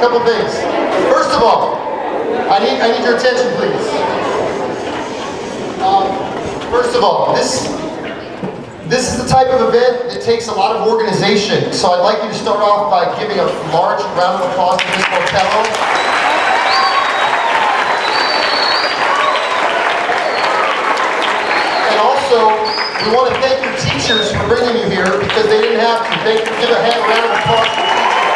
couple things. First of all, I need your attention, please. First of all, this is the type of event that takes a lot of organization. So I'd like you to start off by giving a large round of applause to Ms. Centeno. And also, we want to thank your teachers for bringing you here because they didn't have to. Give a round of applause to the teachers.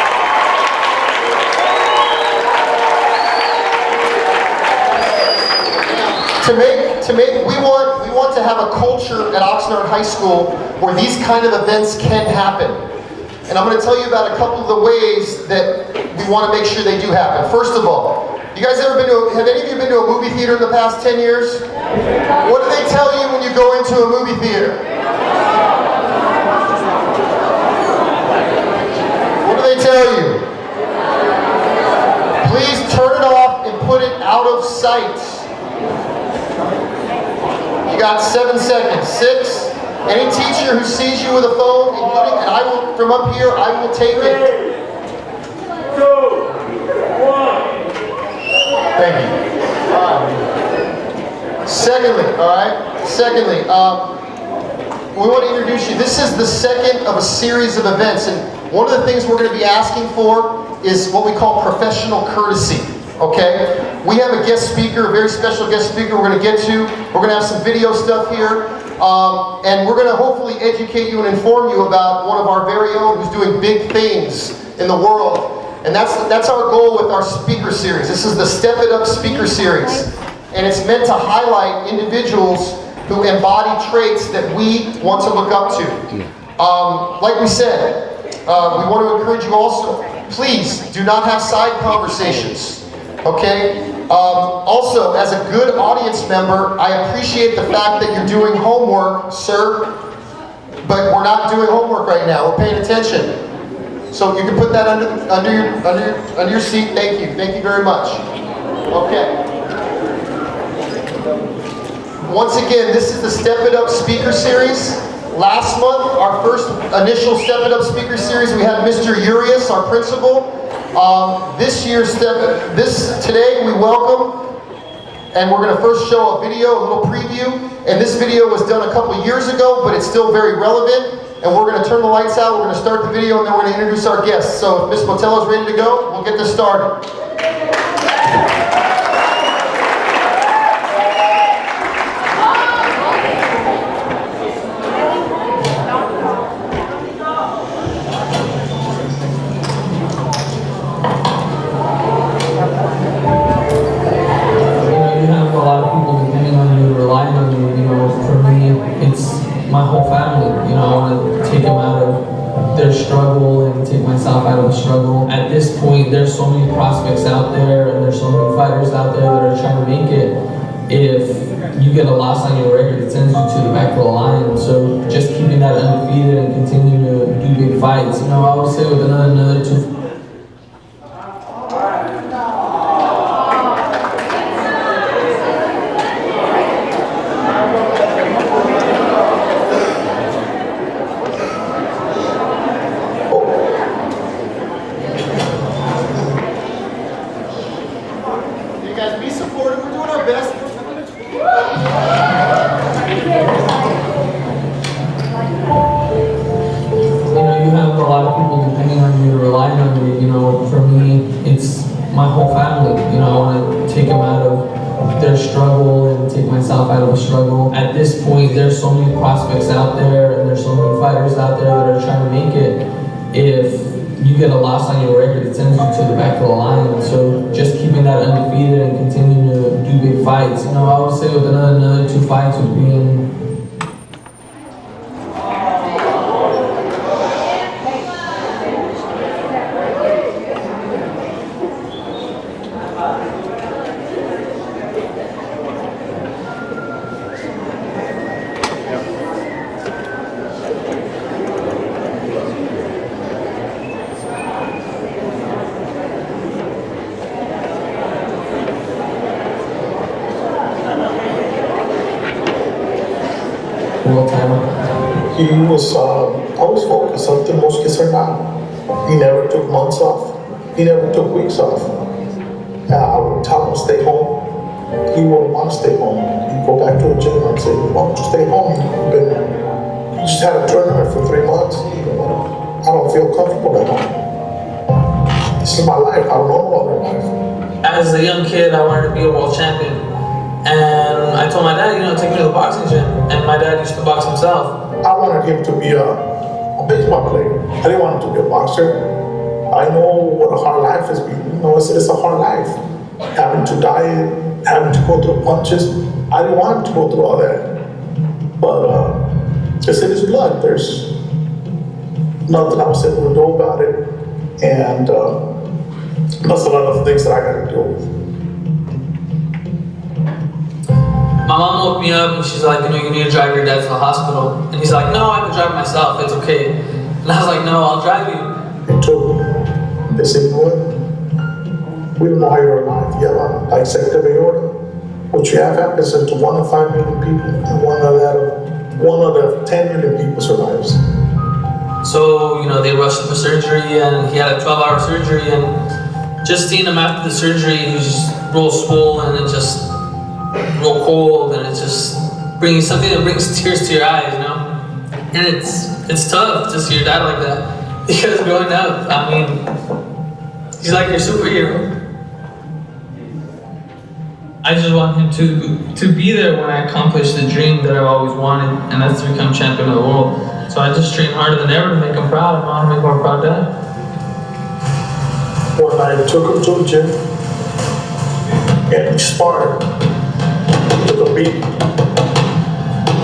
We want to have a culture at Oxnard High School where these kind of events can happen. And I'm going to tell you about a couple of the ways that we want to make sure they do happen. First of all, you guys have any of you been to a movie theater in the past 10 years? What do they tell you when you go into a movie theater? What do they tell you? Please turn it off and put it out of sight. You got 7 seconds. 6. Any teacher who sees you with a phone, including, and I will, from up here, I will take it. 3, 2, 1. Thank you. Secondly, we want to introduce you. This is the second of a series of events, and one of the things we're going to be asking for is what we call professional courtesy. Okay? We have a guest speaker, a very special guest speaker we're going to get to. We're going to have some video stuff here. And we're going to hopefully educate you and inform you about one of our very own who's doing big things in the world. And that's our goal with our speaker series. This is the Step It Up speaker series. And it's meant to highlight individuals who embody traits that we want to look up to. Like we said, we want to encourage you also, please do not have side conversations. Okay? Also, as a good audience member, I appreciate the fact that you're doing homework, sir, but we're not doing homework right now. We're paying attention. So you can put that under your seat. Thank you. Thank you very much. Okay. Once again, this is the Step It Up speaker series. Last month, our first initial Step It Up speaker series, we had Mr. Urias, our principal. Today we welcome, and we're going to first show a video, a little preview, and this video was done a couple years ago, but it's still very relevant, and we're going to turn the lights out, we're going to start the video, and then we're going to introduce our guests. So if Ms. Botello is ready to go, we'll get this started. My whole family, you know, I want to take them out of their struggle and take myself out of the struggle. At this point, there's so many prospects out there and there's so many fighters out there that are trying to make it. If you get a loss on your record, it sends you to the back of the line. So just keeping that undefeated and continuing to do big fights. You know, I would say with another 2. My whole family, you know, I want to take them out of their struggle and take myself out of the struggle. At this point, there's so many prospects out there and there's so many fighters out there that are trying to make it. If you get a loss on your record, it sends you to the back of the line. So just keeping that undefeated and continuing to do big fights. You know, I would say with another 2 fights would be in. He was always focused, something most concerned on. He never took months off. He never took weeks off. I would tell him to stay home. He wouldn't want to stay home. He'd go back to the gym and say, why don't you stay home? You just had a tournament for 3 months. I don't feel comfortable at home. This is my life. I don't know no other life. As a young kid, I wanted to be a world champion. And I told my dad, take me to the boxing gym. And my dad used to box himself. I wanted him to be a baseball player. I didn't want him to be a boxer. I know what a hard life is. It's a hard life. Having to diet, having to go through punches. I didn't want him to go through all that. But it's in his blood. There's nothing I was able to do about it. And that's a lot of things that I got to deal with. My mom woke me up and she's like, you need to drive your dad to the hospital. And he's like, no, I can drive myself, it's okay. And I was like, no, I'll drive you. They told me, they said, you know what? We don't know how you're alive. You have a dissected aorta. What you have happens to 1 in 5 million people, and one out of 10 million people survives. So, they rushed him for surgery and he had a 12-hour surgery, and just seeing him after the surgery, he was just real swollen and just real cold, and it's just bringing something that brings tears to your eyes, And it's tough to see your dad like that, because growing up, he's like your superhero. I just want him to be there when I accomplish the dream that I've always wanted, and that's to become champion of the world. So I just train harder than ever to make him proud. I want to make my proud dad. When I took him to the gym and we sparred, he took a beating.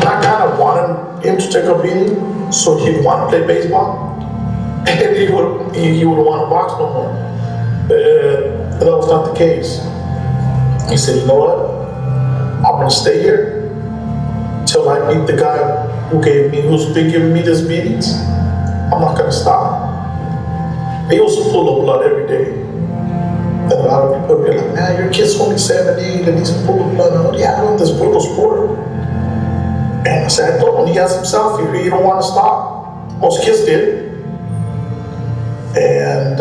I kind of wanted him to take a beating so he'd want to play baseball, and he would want to box no more. But that was not the case. He said, you know what? I'm gonna stay here till I beat the guy who's been giving me these beatings. I'm not gonna stop. He was full of blood every day. And a lot of people would be like, man, your kid's only 7, 8, and he's full of blood. What do you have with this brutal sport? And I said, I told him he has himself here. He don't want to stop. Most kids did. And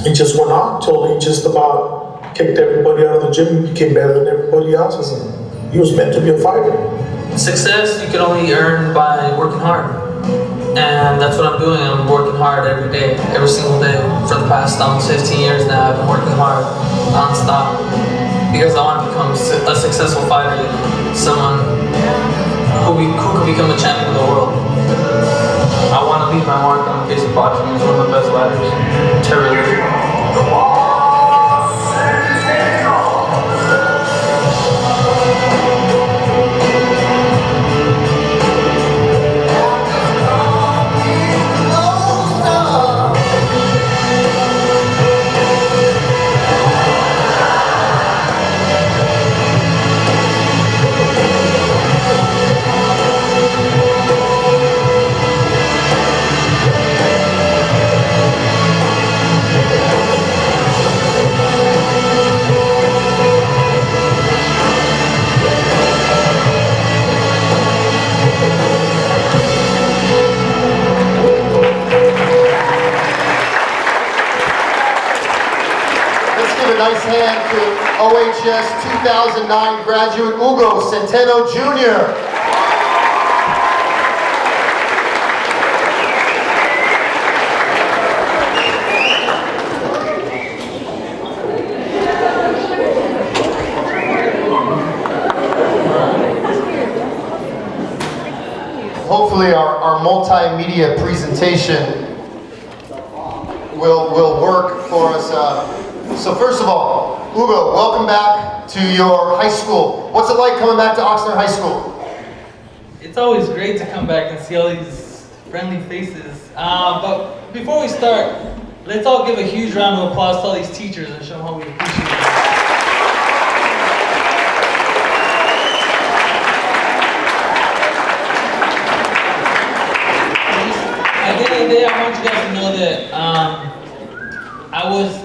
he just went on till he just about kicked everybody out of the gym. He became better than everybody else. And he was meant to be a fighter. Success you can only earn by working hard. And that's what I'm doing. I'm working hard every day, every single day. For the past almost 15 years now, I've been working hard, non-stop. Because I want to become a successful fighter, someone who can become a champion of the world. I want to leave my mark on the face of boxing as one of the best fighters. Terrorism. Nice hand to OHS 2009 graduate Hugo Centeno Jr. Hopefully our multimedia presentation will work for us. So first of all, Hugo, welcome back to your high school. What's it like coming back to Oxnard High School? It's always great to come back and see all these friendly faces. But before we start, let's all give a huge round of applause to all these teachers and show them how we appreciate them. At the end of the day, I want you guys to know that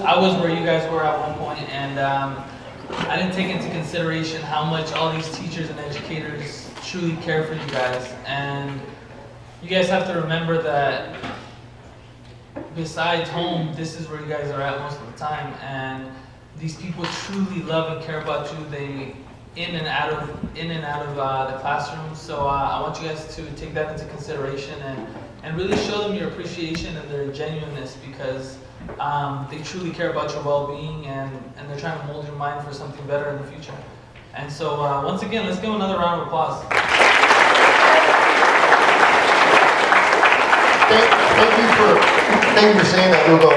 I was where you guys were at one point, and I didn't take into consideration how much all these teachers and educators truly care for you guys. And you guys have to remember that besides home, this is where you guys are at most of the time, and these people truly love and care about you. They in and out of the classroom. So I want you guys to take that into consideration and really show them your appreciation and their genuineness, because they truly care about your well-being, and they're trying to mold your mind for something better in the future. And so once again, let's give them another round of applause. Thank you for saying that, Hugo.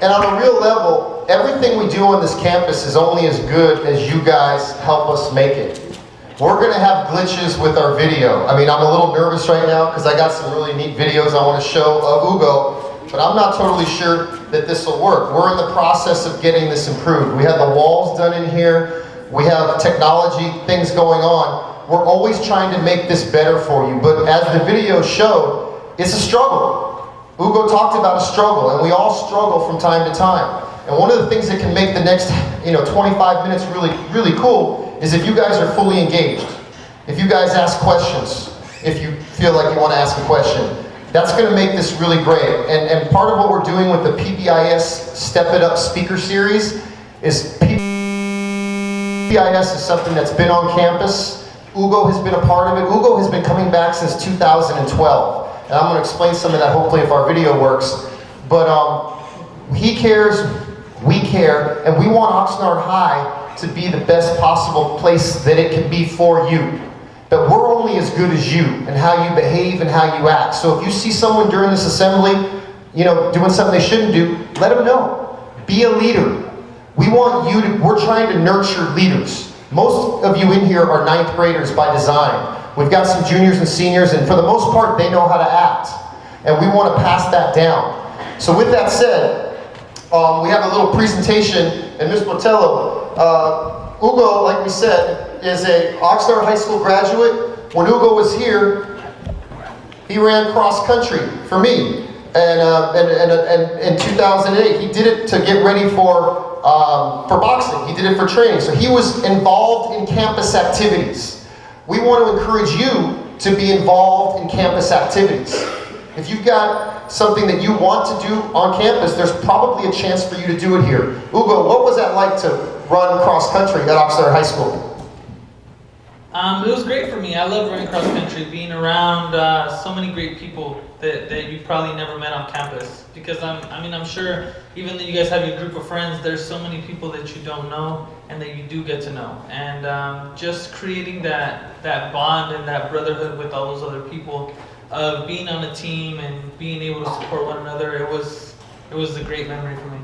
And on a real level, everything we do on this campus is only as good as you guys help us make it. We're going to have glitches with our video. I mean, I'm a little nervous right now because I got some really neat videos I want to show of Hugo, but I'm not totally sure that this will work. We're in the process of getting this improved. We have the walls done in here. We have technology things going on. We're always trying to make this better for you, but as the video showed, it's a struggle. Hugo talked about a struggle, and we all struggle from time to time. And one of the things that can make the next 25 minutes really cool is if you guys are fully engaged. If you guys ask questions, if you feel like you want to ask a question, that's going to make this really great. And part of what we're doing with the PBIS Step It Up speaker series is PBIS is something that's been on campus. Hugo has been a part of it. Hugo has been coming back since 2012. And I'm going to explain some of that hopefully if our video works. But he cares, we care, and we want Oxnard High to be the best possible place that it can be for you. But we're only as good as you and how you behave and how you act. So if you see someone during this assembly, doing something they shouldn't do, let them know. Be a leader. We're trying to nurture leaders. Most of you in here are 9th graders by design. We've got some juniors and seniors, and for the most part, they know how to act. And we want to pass that down. So with that said, we have a little presentation, and Ms. Botello, Hugo, like we said, is a Oxnard High School graduate. When Hugo was here, he ran cross country for me. And in 2008, he did it to get ready for boxing. He did it for training. So he was involved in campus activities. We want to encourage you to be involved in campus activities. If you've got something that you want to do on campus, there's probably a chance for you to do it here. Hugo, what was that like to run cross country at Oxnard High School? It was great for me. I love running cross country, being around so many great people that you've probably never met on campus. Because I'm sure even though you guys have your group of friends, there's so many people that you don't know and that you do get to know. And just creating that bond and that brotherhood with all those other people, of being on a team and being able to support one another, it was a great memory for me.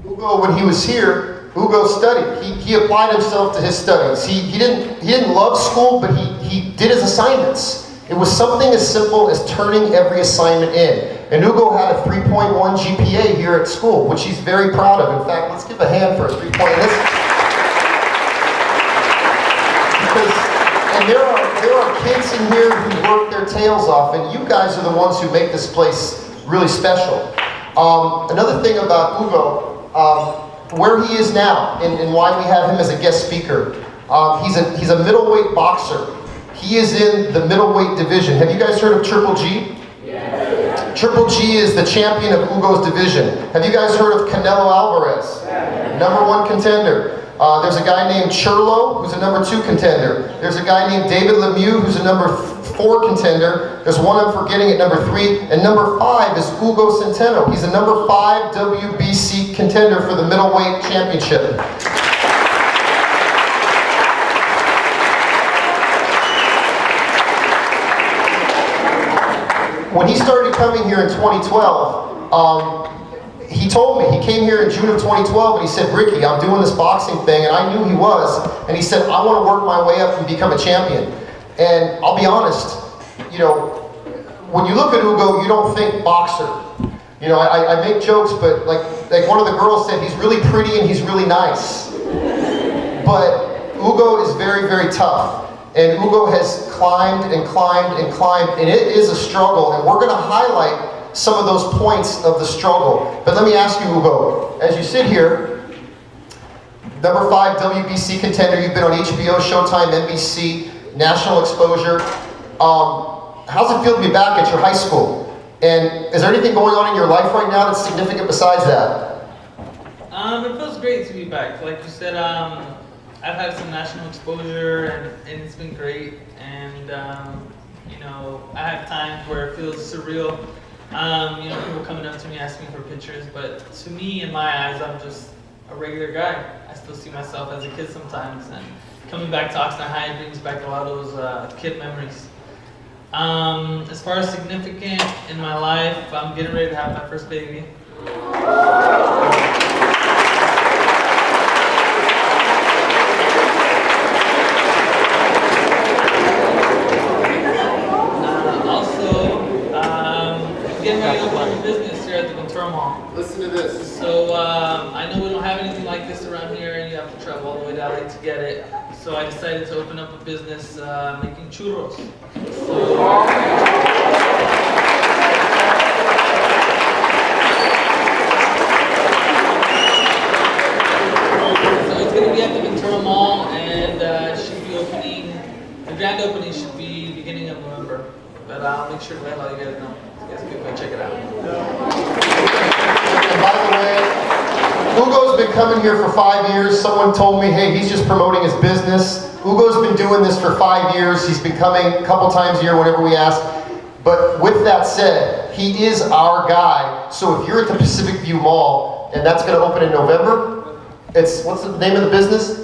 Hugo, when he was here, Hugo studied. He applied himself to his studies. He didn't love school, but he did his assignments. It was something as simple as turning every assignment in. And Hugo had a 3.1 GPA here at school, which he's very proud of. In fact, let's give a hand for a 3.1. And there are kids in here who work their tails off, and you guys are the ones who make this place really special. Another thing about Hugo, where he is now and why we have him as a guest speaker, he's a middleweight boxer. He is in the middleweight division. Have you guys heard of Triple G? Yeah. Triple G is the champion of Hugo's division. Have you guys heard of Canelo Alvarez? Yeah. #1 contender. There's a guy named Churlo, who's a #2 contender. There's a guy named David Lemieux, who's a #4 contender. There's one I'm forgetting at #3. And #5 is Hugo Centeno. He's a #5 WBC contender for the middleweight championship. When he started coming here in 2012, he told me, he came here in June of 2012 and he said, Ricky, I'm doing this boxing thing, and I knew he was, and he said, I want to work my way up and become a champion. And I'll be honest, when you look at Hugo, you don't think boxer. I make jokes, but like one of the girls said, he's really pretty and he's really nice. But Hugo is very, very tough. And Hugo has climbed and climbed and climbed, and it is a struggle, and we're going to highlight some of those points of the struggle. But let me ask you, Hugo, as you sit here, #5 WBC contender, you've been on HBO, Showtime, NBC, national exposure. How's it feel to be back at your high school? And is there anything going on in your life right now that's significant besides that? It feels great to be back. Like you said, I've had some national exposure and it's been great. And, you know, I have times where it feels surreal. You know, people coming up to me asking for pictures, but to me, in my eyes, I'm just a regular guy. I still see myself as a kid sometimes, and coming back to Oxnard High brings back a lot of those kid memories. As far as significant in my life, I'm getting ready to have my first baby. Getting ready to open a business here at the Ventura Mall. Listen to this. So I know we don't have anything like this around here, and you have to travel all the way to LA to get it. So I decided to open up a business making churros. So it's going to be at the Ventura Mall, and it should be opening. The grand opening should be beginning of November. But I'll make sure to let all you guys know. You guys can go check it out. And by the way, Hugo's been coming here for 5 years. Someone told me, hey, he's just promoting his business. Hugo's been doing this for 5 years. He's been coming a couple times a year whenever we ask. But with that said, he is our guy. So if you're at the Pacific View Mall, and that's going to open in November, what's the name of the business?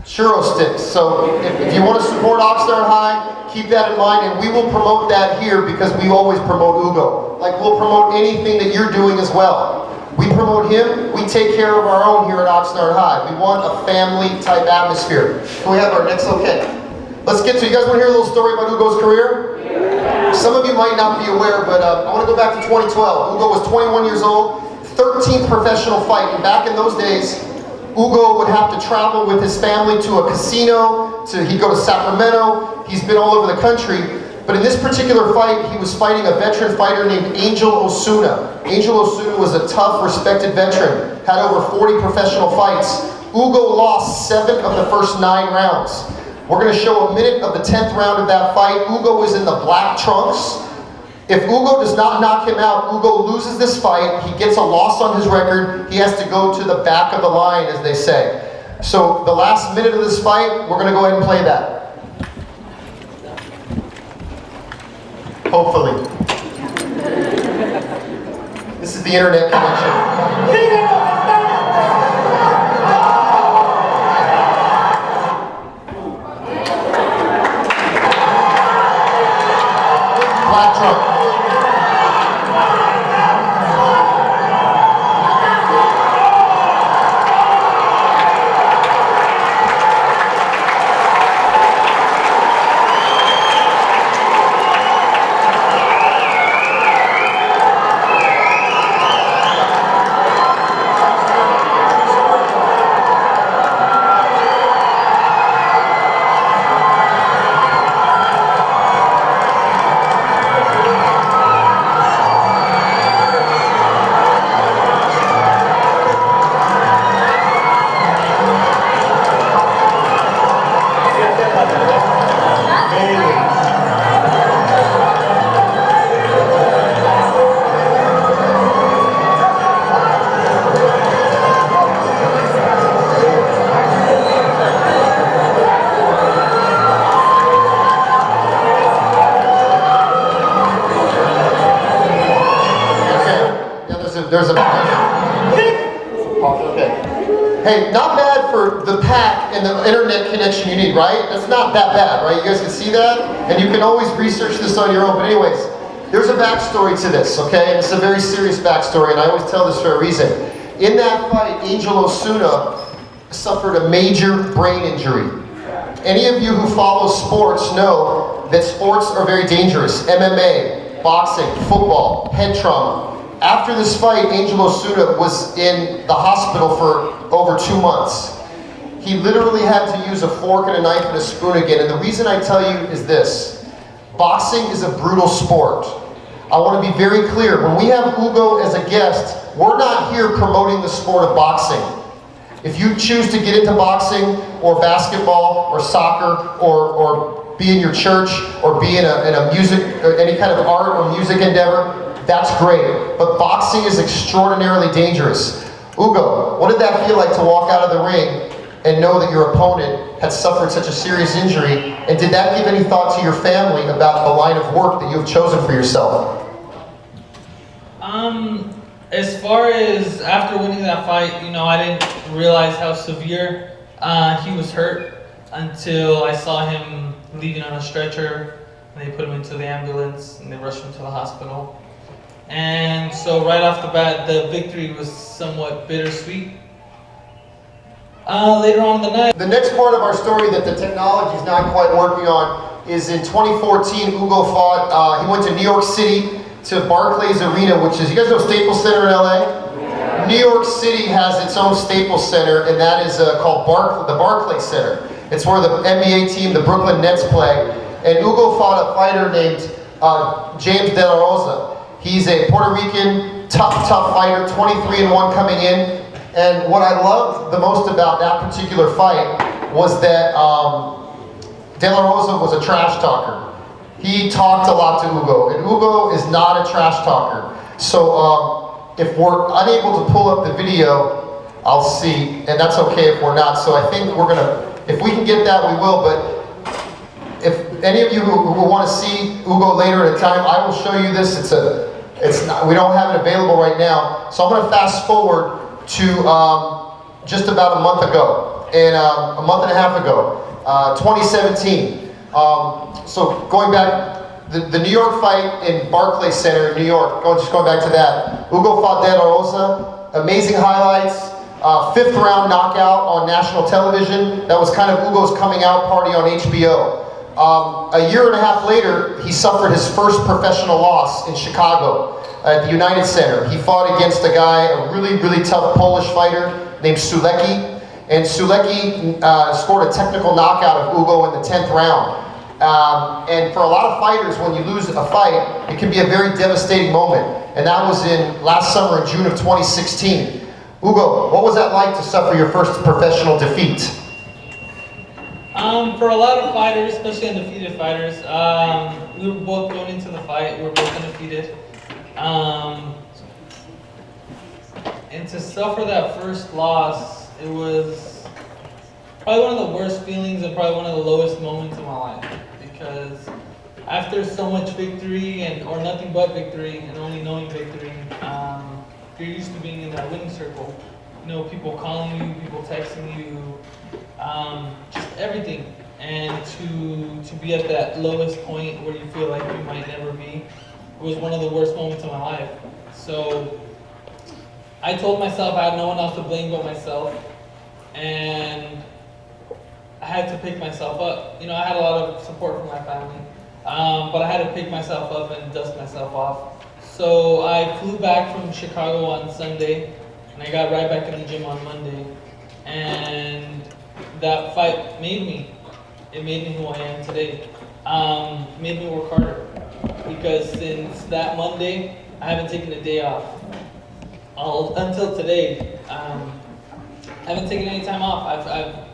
Churro sticks. So if you want to support Oxnard High, keep that in mind, and we will promote that here because we always promote Hugo. Like, we'll promote anything that you're doing as well. We promote him, we take care of our own here at Oxnard High. We want a family type atmosphere. Can we have our next, okay. Let's get to, you guys want to hear a little story about Hugo's career? Yeah. Some of you might not be aware, but I want to go back to 2012. Hugo was 21 years old, 13th professional fight, and back in those days, Hugo would have to travel with his family to a casino, he'd go to Sacramento, he's been all over the country. But in this particular fight, he was fighting a veteran fighter named Angel Osuna. Angel Osuna was a tough, respected veteran, had over 40 professional fights. Hugo lost 7 of the first 9 rounds. We're going to show a minute of the 10th round of that fight. Hugo was in the black trunks. If Hugo does not knock him out, Hugo loses this fight. He gets a loss on his record. He has to go to the back of the line, as they say. So the last minute of this fight, we're going to go ahead and play that. Hopefully. This is the internet connection. Black truck. There's a okay. Hey, not bad for the pack and the internet connection you need, right? That's not that bad, right? You guys can see that? And you can always research this on your own. But anyways, there's a backstory to this, okay? And it's a very serious backstory, and I always tell this for a reason. In that fight, Angel Osuna suffered a major brain injury. Any of you who follow sports know that sports are very dangerous. MMA, boxing, football, head trauma. After this fight, Angel Osuna was in the hospital for over 2 months. He literally had to use a fork and a knife and a spoon again. And the reason I tell you is this. Boxing is a brutal sport. I want to be very clear. When we have Hugo as a guest, we're not here promoting the sport of boxing. If you choose to get into boxing or basketball or soccer or be in your church or be in a music, or any kind of art or music endeavor, that's great. But boxing is extraordinarily dangerous. Hugo, what did that feel like to walk out of the ring and know that your opponent had suffered such a serious injury? And did that give any thought to your family about the line of work that you have chosen for yourself? As far as after winning that fight, you know, I didn't realize how severe he was hurt until I saw him leaving on a stretcher. They put him into the ambulance and they rushed him to the hospital. And so right off the bat, the victory was somewhat bittersweet. Later on in the night, the next part of our story that the technology is not quite working on is in 2014, Hugo fought, he went to New York City to Barclays Arena, which is, you guys know Staples Center in LA? Yeah. New York City has its own Staples Center, and that is called the Barclays Center. It's where the NBA team, the Brooklyn Nets, play. And Hugo fought a fighter named James De La Rosa. He's a Puerto Rican, tough fighter, 23-1 coming in. And what I loved the most about that particular fight was that De La Rosa was a trash talker. He talked a lot to Hugo, and Hugo is not a trash talker. So if we're unable to pull up the video, I'll see, and that's okay if we're not. So I think we're gonna, if we can get that, we will, but if any of you who want to see Hugo later at a time, I will show you this. It's not, we don't have it available right now. So I'm gonna fast forward to just about a month ago, and a month and a half ago, 2017. So going back, the New York fight in Barclays Center in New York, just going back to that, Hugo fought De La Rosa, amazing highlights, 5th round knockout on national television. That was kind of Hugo's coming out party on HBO. A year and a half later, he suffered his first professional loss in Chicago at the United Center. He fought against a guy, a really tough Polish fighter named Sulecki. And Sulecki scored a technical knockout of Hugo in the 10th round. And for a lot of fighters, when you lose a fight, it can be a very devastating moment. And that was in last summer in June of 2016. Hugo, what was that like to suffer your first professional defeat? For a lot of fighters, especially undefeated fighters, we were both going into the fight, we were both undefeated. And to suffer that first loss, it was probably one of the worst feelings and probably one of the lowest moments of my life. Because after so much victory, or nothing but victory, and only knowing victory, you're used to being in that winning circle. You know, people calling you, people texting you, just everything. And to be at that lowest point where you feel like you might never be, was one of the worst moments of my life. So I told myself I had no one else to blame but myself, and I had to pick myself up. You know, I had a lot of support from my family, but I had to pick myself up and dust myself off. So I flew back from Chicago on Sunday, and I got right back in the gym on Monday. And that fight made me. It made me who I am today. Made me work harder. Because since that Monday, I haven't taken a day off. Until today, I haven't taken any time off.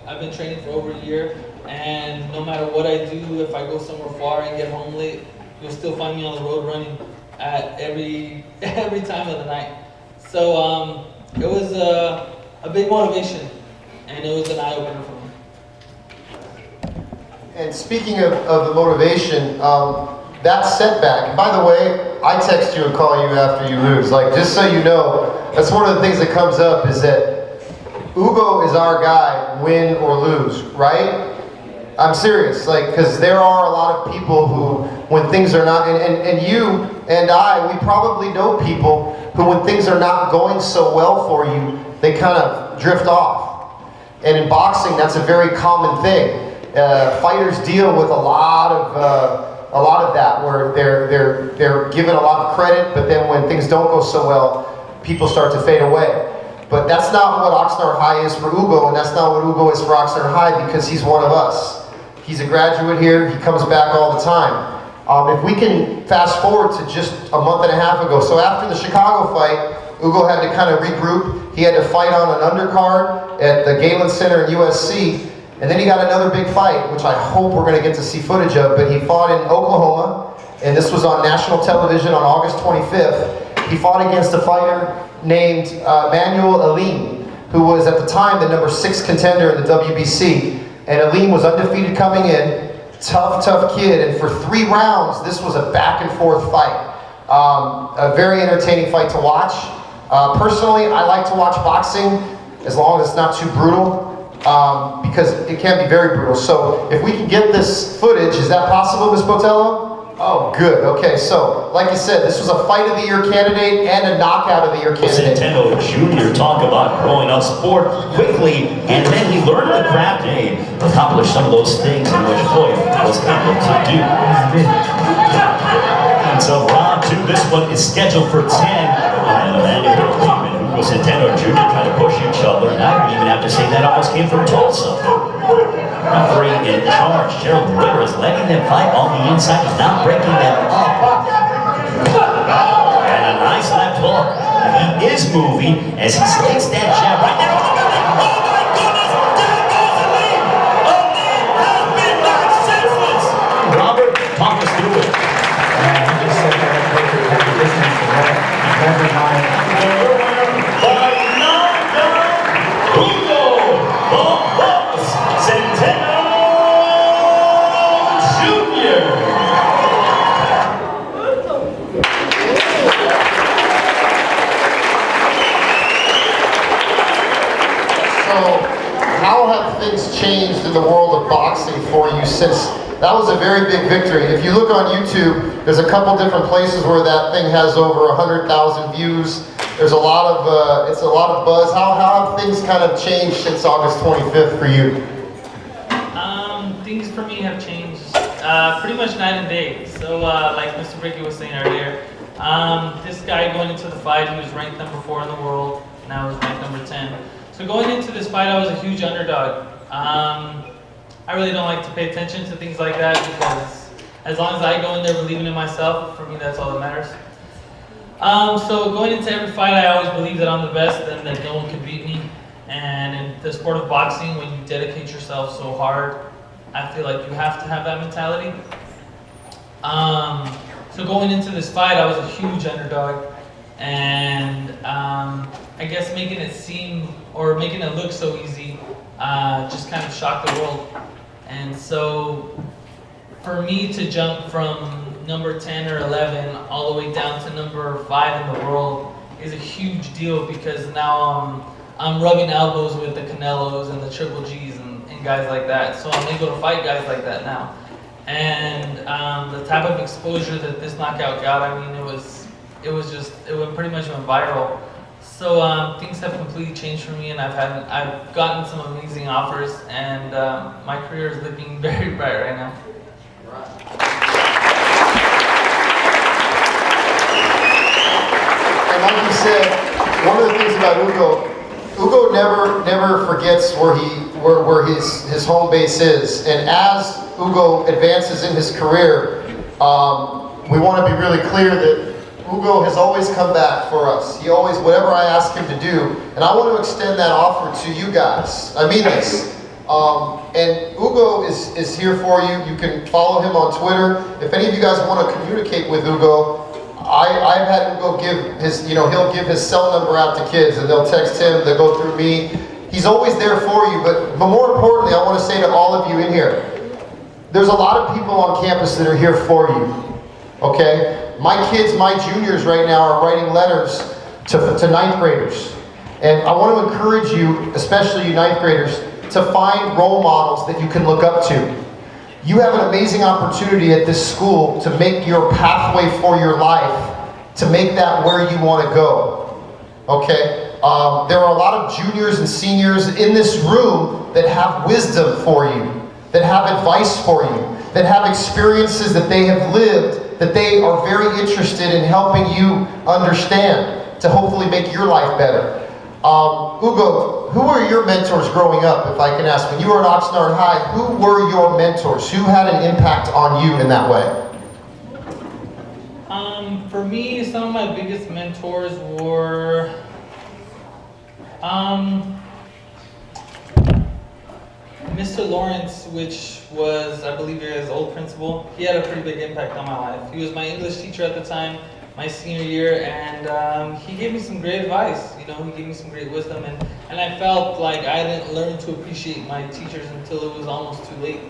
I've been training for over a year, and no matter what I do, if I go somewhere far and get home late, you'll still find me on the road running at every time of the night. So it was a big motivation, and it was an eye-opener for me. And speaking of the motivation, that setback, and by the way, I text you and call you after you lose. Like, just so you know, that's one of the things that comes up is that Hugo is our guy, win or lose, right? I'm serious, like, because there are a lot of people who, when things are not, and you and I, we probably know people who, when things are not going so well for you, they kind of drift off. And in boxing, that's a very common thing. Fighters deal with a lot of that, where they're given a lot of credit, but then when things don't go so well, people start to fade away. But that's not what Oxnard High is for Hugo, and that's not what Hugo is for Oxnard High, because he's one of us. He's a graduate here, he comes back all the time. If we can fast forward to just a month and a half ago, so after the Chicago fight, Hugo had to kind of regroup. He had to fight on an undercard at the Galen Center in USC, And then he got another big fight, which I hope we're going to get to see footage of, but he fought in Oklahoma, and this was on national television on August 25th. He fought against a fighter named Manuel Alim, who was at the time the number 6 contender in the WBC. And Alim was undefeated coming in, tough kid, and for 3 rounds, this was a back and forth fight. A very entertaining fight to watch. Personally, I like to watch boxing as long as it's not too brutal, because it can be very brutal. So if we can get this footage, is that possible, Ms. Botello? Oh, good. Okay, so like you said, this was a Fight of the Year candidate and a Knockout of the Year candidate. Centeno Jr. talk about growing up sport quickly, and then he learned the craft and accomplished some of those things in which Floyd was able to do. And so round 2, this one is scheduled for 10. And Emmanuel Team and Hugo Centeno Jr. trying to push each other, and I don't even have to say that almost came from Tulsa. Referee in charge, Gerald Ritter, is letting them fight on the inside. He's not breaking them up. And a nice left hook. He is moving as he sticks that jab right there. Oh my goodness! There goes the lead! Oh, man has been knocked senseless! Robert, talk us through it. He just said that I broke it at the distance and that behind. By knockdown, Hugo, the Boss, Centeno Jr. So, how have things changed in the world of boxing for you since that was a very big victory? If you look on YouTube, there's a couple different places where that thing has over 100,000 views. There's a lot of, it's a lot of buzz. How have things kind of changed since August 25th for you? Things for me have changed pretty much night and day. So like Mr. Ricky was saying earlier, this guy going into the fight, he was ranked number 4 in the world. Now he's ranked number 10. So going into this fight, I was a huge underdog. I really don't like to pay attention to things like that because as long as I go in there believing in myself, for me that's all that matters. So going into every fight, I always believe that I'm the best and that no one can beat me. And in the sport of boxing, when you dedicate yourself so hard, I feel like you have to have that mentality. So going into this fight, I was a huge underdog. And I guess making it seem, or making it look so easy, just kind of shocked the world. And so for me to jump from number 10 or 11 all the way down to number 5 in the world is a huge deal because now I'm rubbing elbows with the Canelos and the Triple Gs and guys like that. So I'm able to fight guys like that now. And the type of exposure that this knockout got, I mean, it pretty much went viral. So things have completely changed for me, and I've gotten some amazing offers, and my career is looking very bright right now. And like you said, one of the things about Hugo never forgets where his home base is. And as Hugo advances in his career, we want to be really clear that Hugo has always come back for us. He always, whatever I ask him to do, and I want to extend that offer to you guys. I mean this. And Hugo is here for you. You can follow him on Twitter. If any of you guys want to communicate with Hugo, I've had Hugo give his, he'll give his cell number out to kids and they'll text him, they'll go through me. He's always there for you, but more importantly, I want to say to all of you in here, there's a lot of people on campus that are here for you, okay? My kids, my juniors right now are writing letters to ninth graders. And I want to encourage you, especially you ninth graders, to find role models that you can look up to. You have an amazing opportunity at this school to make your pathway for your life, to make that where you want to go, okay? There are a lot of juniors and seniors in this room that have wisdom for you, that have advice for you, that have experiences that they have lived, that they are very interested in helping you understand to hopefully make your life better. Hugo, who were your mentors growing up, if I can ask? When you were at Oxnard High, who were your mentors? Who had an impact on you in that way? For me, some of my biggest mentors were Mr. Lawrence, which was, I believe, your guys' old principal, he had a pretty big impact on my life. He was my English teacher at the time, my senior year, and he gave me some great advice. You know, he gave me some great wisdom, and I felt like I didn't learn to appreciate my teachers until it was almost too late,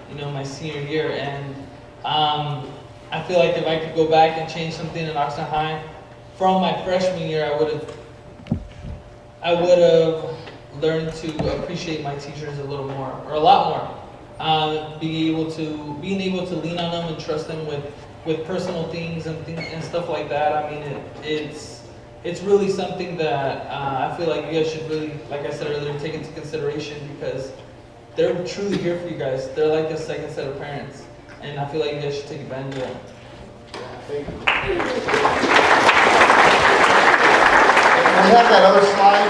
you know, my senior year. And I feel like if I could go back and change something in Oxnard High, from my freshman year, I would have learned to appreciate my teachers a little more, or a lot more. Being able to lean on them and trust them with personal things and stuff like that. I mean, it's really something that I feel like you guys should really, like I said earlier, take into consideration, because they're truly here for you guys. They're like a second set of parents, and I feel like you guys should take advantage of them. We have that other slide.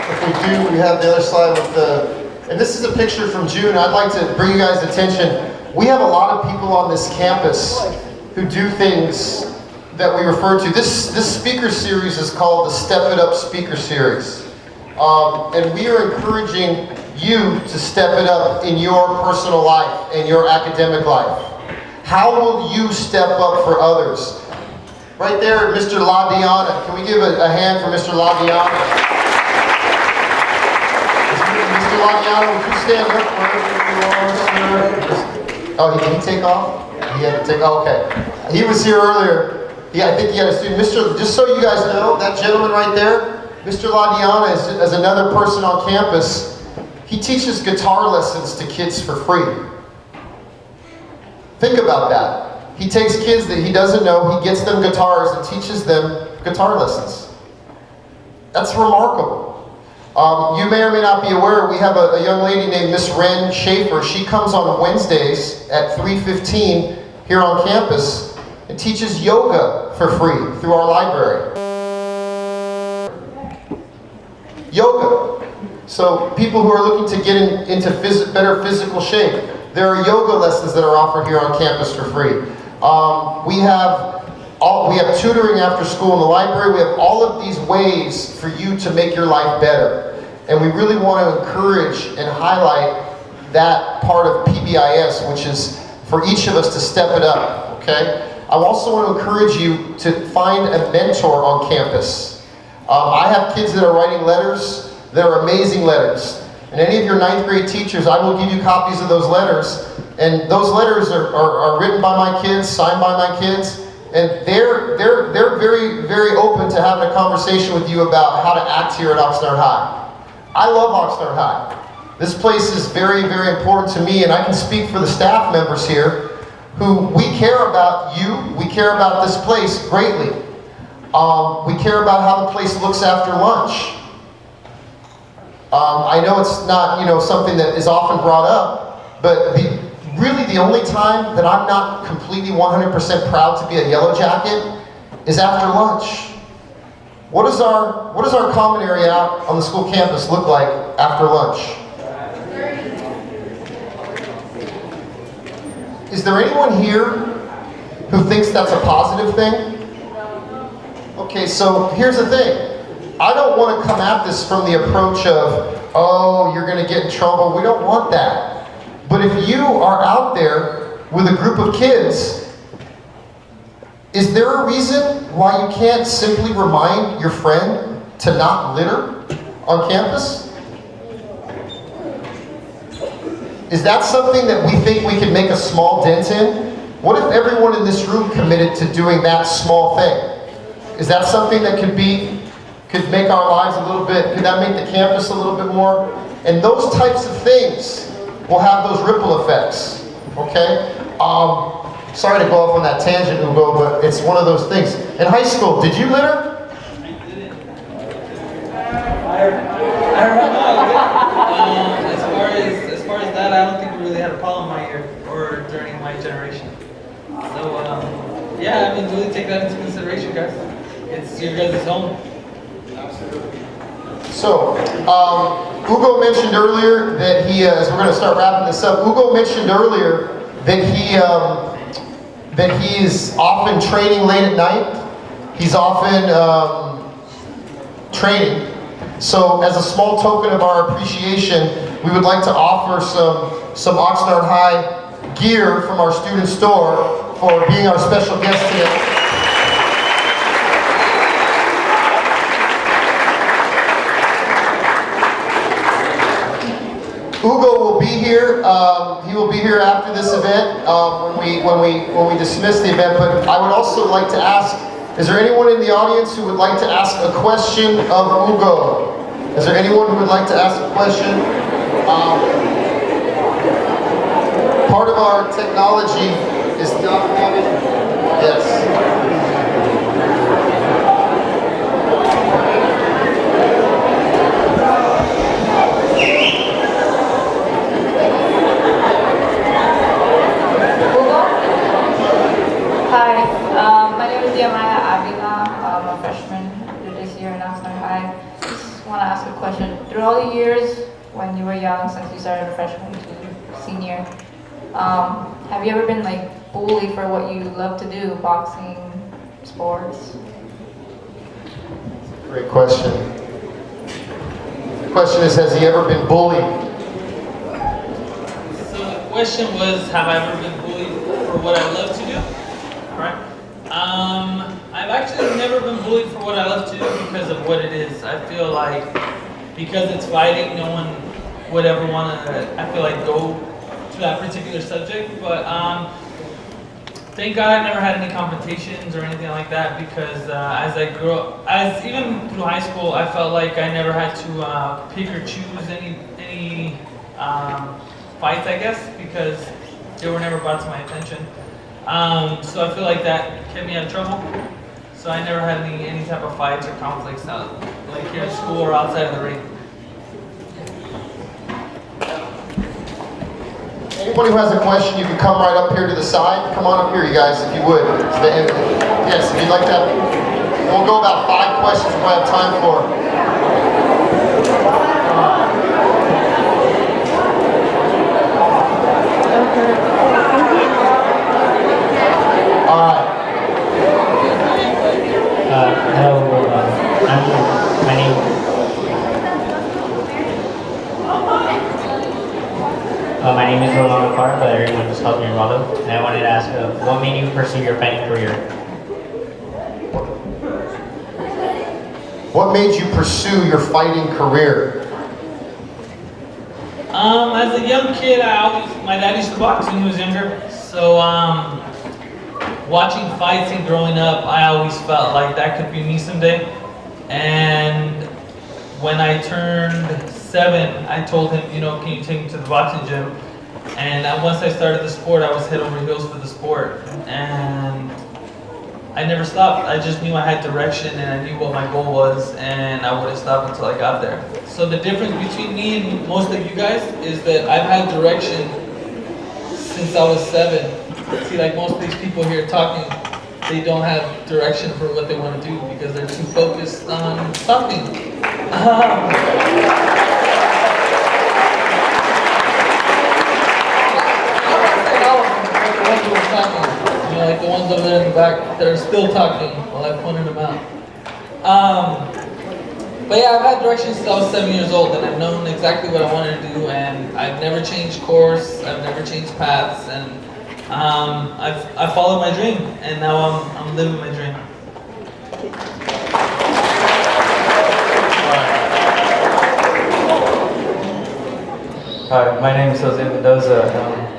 If we do, we have the other slide with the, and this is a picture from June. I'd like to bring you guys' attention. We have a lot of people on this campus who do things that we refer to. This speaker series is called the Step It Up Speaker Series. And we are encouraging you to step it up in your personal life and your academic life. How will you step up for others? Right there, Mr. LaDiana. Can we give a hand for Mr. LaDiana? Mr. LaDiana, would you stand up wherever you are, sir? Oh, did he take off? He had to take off, okay. He was here earlier. I think he had a student. Just so you guys know, that gentleman right there, Mr. LaDiana is another person on campus. He teaches guitar lessons to kids for free. Think about that. He takes kids that he doesn't know, he gets them guitars and teaches them guitar lessons. That's remarkable. You may or may not be aware, we have a young lady named Miss Ren Schaefer. She comes on Wednesdays at 3:15 here on campus and teaches yoga for free through our library. Yoga. So people who are looking to get into better physical shape, there are yoga lessons that are offered here on campus for free. We have tutoring after school in the library. We have all of these ways for you to make your life better. And we really want to encourage and highlight that part of PBIS, which is for each of us to step it up, okay? I also want to encourage you to find a mentor on campus. I have kids that are writing letters. They're amazing letters. And any of your 9th grade teachers, I will give you copies of those letters. And those letters are written by my kids, signed by my kids, and they're very, very open to having a conversation with you about how to act here at Oxnard High. I love Oxnard High. This place is very, very important to me, and I can speak for the staff members here who we care about you, we care about this place greatly. We care about how the place looks after lunch. I know it's not, something that is often brought up, but really the only time that I'm not completely 100% proud to be a yellow jacket is after lunch. What does our common area out on the school campus look like after lunch? Is there anyone here who thinks that's a positive thing? Okay, so here's the thing. I don't want to come at this from the approach of, oh, you're going to get in trouble. We don't want that. But if you are out there with a group of kids, is there a reason why you can't simply remind your friend to not litter on campus? Is that something that we think we can make a small dent in? What if everyone in this room committed to doing that small thing? Is that something that could make our lives a little bit, could that make the campus a little bit more? And those types of things will have those ripple effects, okay? Sorry to go off on that tangent, Hugo, but it's one of those things. In high school, did you litter? I didn't. I don't know. As far as that, I don't think we really had a problem my year or during my generation. So yeah, I mean, really take that into consideration, guys. It's your guys' home. So, Hugo mentioned earlier that he, as we're going to start wrapping this up, Hugo mentioned earlier that he is often training late at night. He's often training. So, as a small token of our appreciation, we would like to offer some Oxnard High gear from our student store for being our special guest today. Hugo will be here. He will be here after this event when we dismiss the event. But I would also like to ask: is there anyone in the audience who would like to ask a question of Hugo? Is there anyone who would like to ask a question? Part of our technology is not having. Yes. I'm a freshman this year in Oxnard High. Just want to ask a question. Through all the years when you were young, since you started a freshman to senior, have you ever been like bullied for what you love to do, boxing, sports? Great question. The question is, has he ever been bullied? So the question was, have I ever been bullied for what I love to do? Right? I've actually never been bullied for what I love to do because of what it is. I feel like because it's fighting, no one would ever want to, I feel like, go to that particular subject. But thank God I never had any competitions or anything like that, because as I grew up, even through high school, I felt like I never had to pick or choose any fights, I guess, because they were never brought to my attention. So I feel like that kept me out of trouble. So I never had any type of fights or conflicts out, like here at school or outside of the ring. Anyone who has a question, you can come right up here to the side. Come on up here, you guys, if you would. Yes, if you'd like that. We'll go about 5 questions if we have time for. My name is Rolando Carr, but everyone just calls me Rolando. And I wanted to ask, what made you pursue your fighting career? What made you pursue your fighting career? As a young kid, my dad used to box when he was younger. So watching fights and growing up, I always felt like that could be me someday. And when I turned 7, I told him, can you take me to the boxing gym? And once I started the sport, I was head over heels for the sport. And I never stopped. I just knew I had direction and I knew what my goal was, and I wouldn't stop until I got there. So the difference between me and most of you guys is that I've had direction since I was 7. See, like most of these people here talking, they don't have direction for what they want to do because they're too focused on something. Like the ones over there in the back that are still talking while I pointed them out. But yeah, I've had direction since I was 7 years old, and I've known exactly what I wanted to do, and I've never changed course, I've never changed paths, and I followed my dream, and now I'm living my dream. Hi, my name is Jose Mendoza.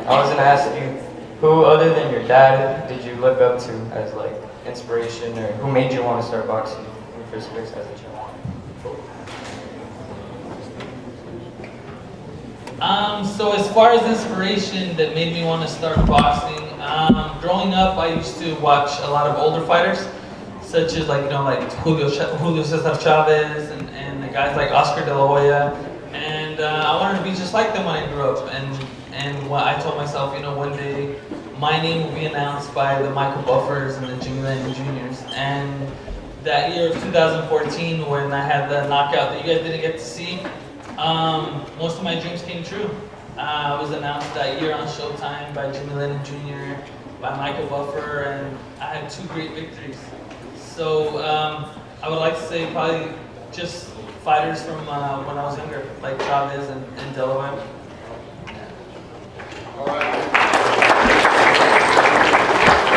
I was going to ask you, who other than your dad did you look up to as like inspiration, or who made you want to start boxing in the first place as a child? So as far as inspiration that made me want to start boxing, growing up I used to watch a lot of older fighters, such as like Julio Cesar Chavez and the guys like Oscar De La Hoya, and I wanted to be just like them when I grew up, and I told myself, one day my name will be announced by the Michael Buffers and the Jimmy Lennon Juniors. And that year of 2014, when I had the knockout that you guys didn't get to see, most of my dreams came true. I was announced that year on Showtime by Jimmy Lennon Jr., by Michael Buffer, and I had 2 great victories. So I would like to say probably just fighters from when I was younger, like Chavez and Delaware.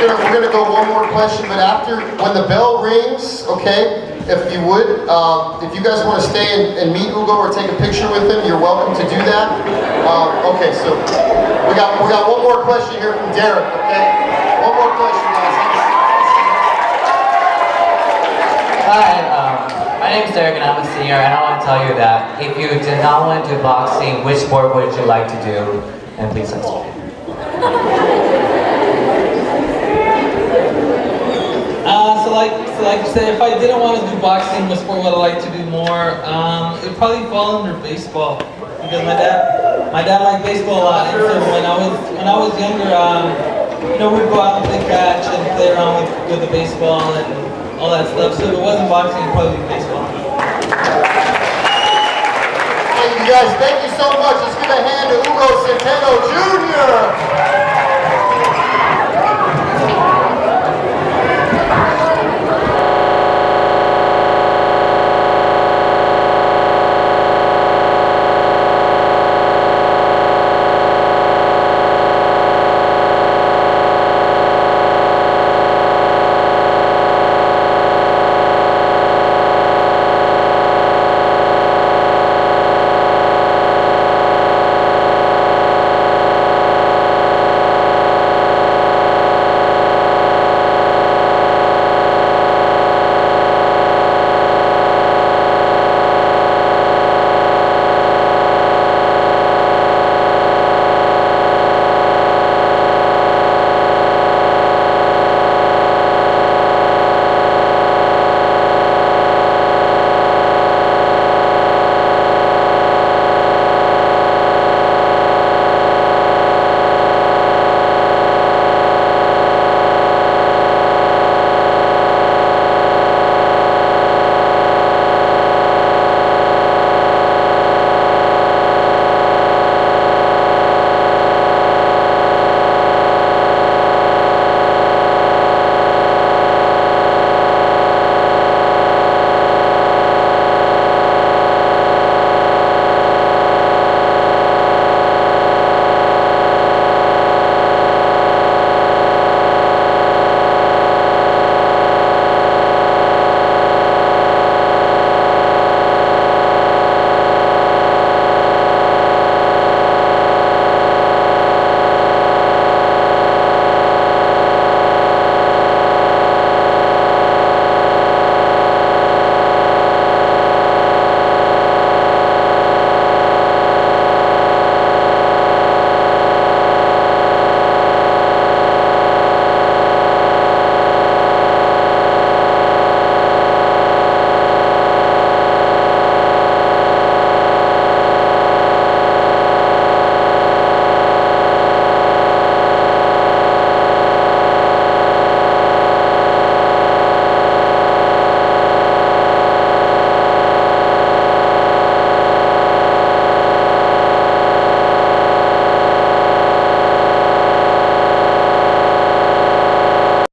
We're gonna go one more question, but after, when the bell rings, okay, if you would, if you guys want to stay and meet Hugo or take a picture with him, you're welcome to do that. Okay, so we got one more question here from Derek, okay? One more question, guys. Hi, my name is Derek and I'm a senior, and I want to tell you that if you did not want to do boxing, which sport would you like to do? And please answer. So like you said, if I didn't want to do boxing, what sport would I like to do more? It would probably fall under baseball, because my dad liked baseball a lot, and so when I was younger, you know, we'd go out and play catch and play around with the baseball and all that stuff. So if it wasn't boxing, it'd probably be baseball. Thank you guys, thank you so much. Let's give a hand to Hugo Centeno Jr.